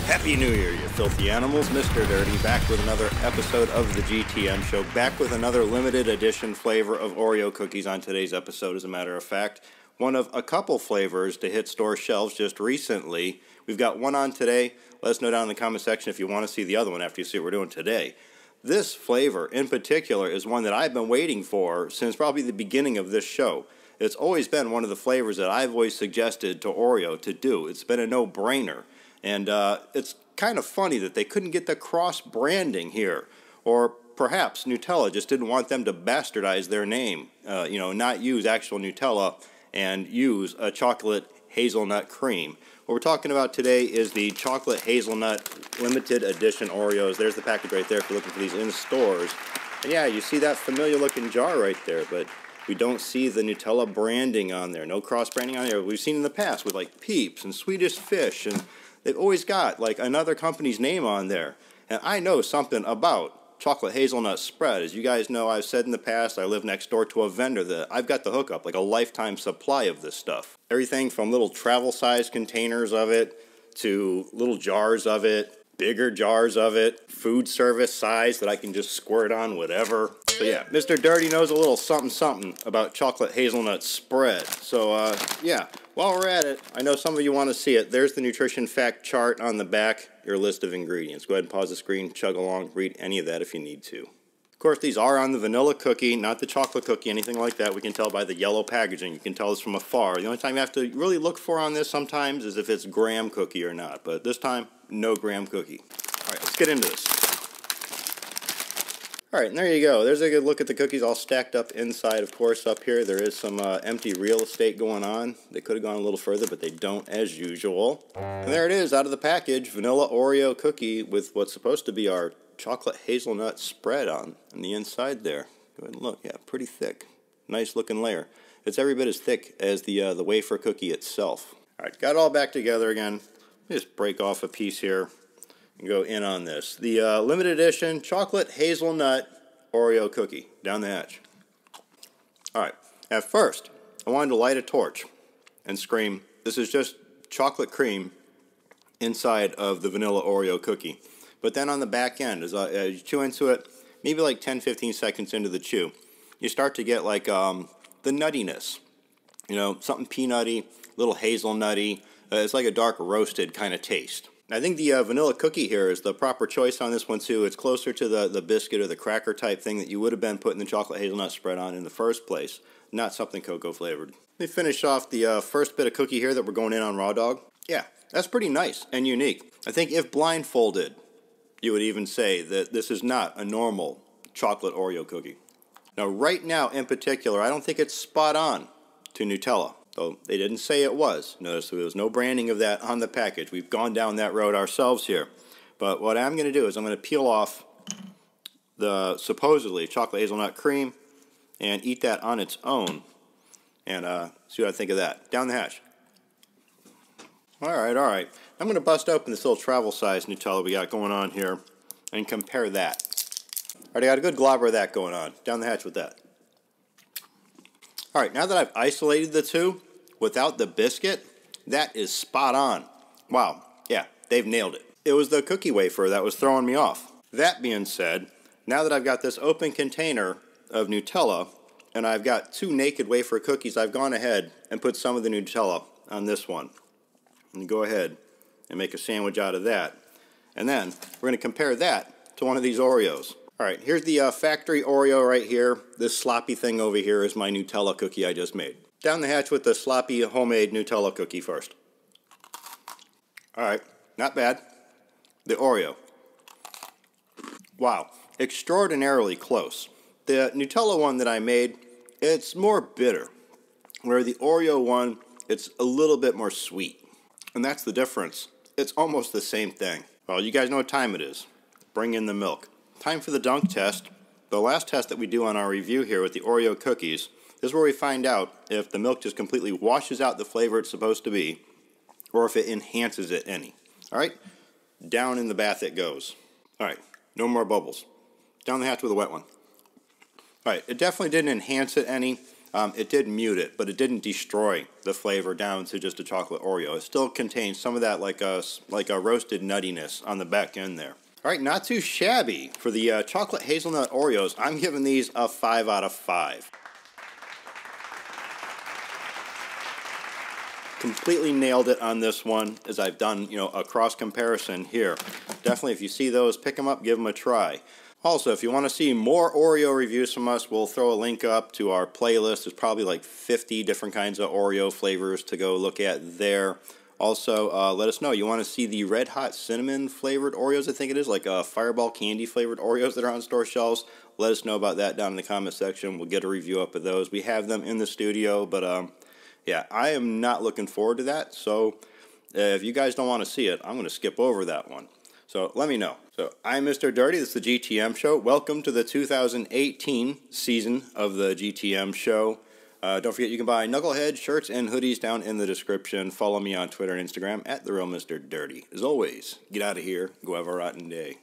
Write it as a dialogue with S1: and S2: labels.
S1: Happy New Year, you filthy animals. Mr. Dirty back with another episode of the GTM show, back with another limited edition flavor of Oreo cookies on today's episode, as a matter of fact. One of a couple flavors to hit store shelves just recently. We've got one on today. Let us know down in the comment section if you want to see the other one after you see what we're doing today. This flavor in particular is one that I've been waiting for since probably the beginning of this show. It's always been one of the flavors that I've always suggested to Oreo to do. It's been a no-brainer. And it's kind of funny that they couldn't get the cross-branding here. Or perhaps Nutella just didn't want them to bastardize their name. Not use actual Nutella and use a chocolate hazelnut cream. What we're talking about today is the chocolate hazelnut limited edition Oreos. There's the package right there if you're looking for these in stores. And yeah, you see that familiar looking jar right there, but we don't see the Nutella branding on there. No cross-branding on there. We've seen in the past with like Peeps and Swedish Fish, and they've always got like another company's name on there. And I know something about chocolate hazelnut spread. As you guys know, I've said in the past, I live next door to a vendor that I've got the hookup, like a lifetime supply of this stuff. Everything from little travel-sized containers of it to little jars of it, bigger jars of it, food service size that I can just squirt on whatever. So yeah, Mr. Dirty knows a little something about chocolate hazelnut spread. So yeah, while we're at it, I know some of you want to see it. There's the nutrition fact chart on the back, your list of ingredients. Go ahead and pause the screen, chug along, read any of that if you need to. Of course, these are on the vanilla cookie, not the chocolate cookie, anything like that. We can tell by the yellow packaging. You can tell this from afar. The only time you have to really look for on this sometimes is if it's graham cookie or not. But this time, no graham cookie. All right, let's get into this. All right, and there you go. There's a good look at the cookies all stacked up inside. Of course, up here there is some empty real estate going on. They could have gone a little further, but they don't as usual. And there it is, out of the package, vanilla Oreo cookie with what's supposed to be our chocolate hazelnut spread on the inside there. Go ahead and look. Yeah, pretty thick. Nice looking layer. It's every bit as thick as the wafer cookie itself. All right, got it all back together again. Let me just break off a piece here and go in on this. The limited edition chocolate hazelnut Oreo cookie. Down the hatch. All right, at first, I wanted to light a torch and scream, this is just chocolate cream inside of the vanilla Oreo cookie. But then on the back end, as you chew into it, maybe like 10-15 seconds into the chew, you start to get like the nuttiness. You know, something peanutty, a little hazelnutty. It's like a dark roasted kind of taste. I think the vanilla cookie here is the proper choice on this one too. It's closer to the biscuit or the cracker type thing that you would have been putting the chocolate hazelnut spread on in the first place, not something cocoa flavored. Let me finish off the first bit of cookie here that we're going in on raw dog. Yeah, that's pretty nice and unique. I think if blindfolded, you would even say that this is not a normal chocolate Oreo cookie. Now, right now in particular, I don't think it's spot on to Nutella, though they didn't say it was. Notice there was no branding of that on the package. We've gone down that road ourselves here. But what I'm going to do is I'm going to peel off the supposedly chocolate hazelnut cream and eat that on its own and see what I think of that. Down the hatch. All right. I'm going to bust open this little travel-sized Nutella we got going on here and compare that. Already got a good globber of that going on. Down the hatch with that. All right, now that I've isolated the two without the biscuit, that is spot on. Wow, yeah, they've nailed it. It was the cookie wafer that was throwing me off. That being said, now that I've got this open container of Nutella and I've got two naked wafer cookies, I've gone ahead and put some of the Nutella on this one. And go ahead and make a sandwich out of that. And then we're going to compare that to one of these Oreos. All right, here's the factory Oreo right here. This sloppy thing over here is my Nutella cookie I just made. Down the hatch with the sloppy homemade Nutella cookie first. All right, not bad. The Oreo. Wow, extraordinarily close. The Nutella one that I made, it's more bitter, where the Oreo one, it's a little bit more sweet. And that's the difference. It's almost the same thing. Well, you guys know what time it is. Bring in the milk. Time for the dunk test. The last test that we do on our review here with the Oreo cookies. This is where we find out if the milk just completely washes out the flavor it's supposed to be, or if it enhances it any. All right? Down in the bath it goes. All right, no more bubbles. Down the hatch with a wet one. All right, it definitely didn't enhance it any. it did mute it, but it didn't destroy the flavor down to just a chocolate Oreo. It still contains some of that like a roasted nuttiness on the back end there. All right, not too shabby. For the chocolate hazelnut Oreos, I'm giving these a 5 out of 5. Completely nailed it on this one, as I've done, a cross comparison here. Definitely, if you see those, pick them up, give them a try. Also, if you want to see more Oreo reviews from us, we'll throw a link up to our playlist. There's probably like 50 different kinds of Oreo flavors to go look at there. Also, let us know. You want to see the red hot cinnamon flavored Oreos, I think it is, like Fireball candy flavored Oreos that are on store shelves. Let us know about that down in the comment section. We'll get a review up of those. We have them in the studio, but yeah, I am not looking forward to that. So if you guys don't want to see it, I'm going to skip over that one. So let me know. So I'm Mr. Dirty. This is the GTM Show. Welcome to the 2018 season of the GTM Show. Don't forget you can buy Knucklehead shirts and hoodies down in the description. Follow me on Twitter and Instagram at TheRealMrDirty. As always, get out of here. Go have a rotten day.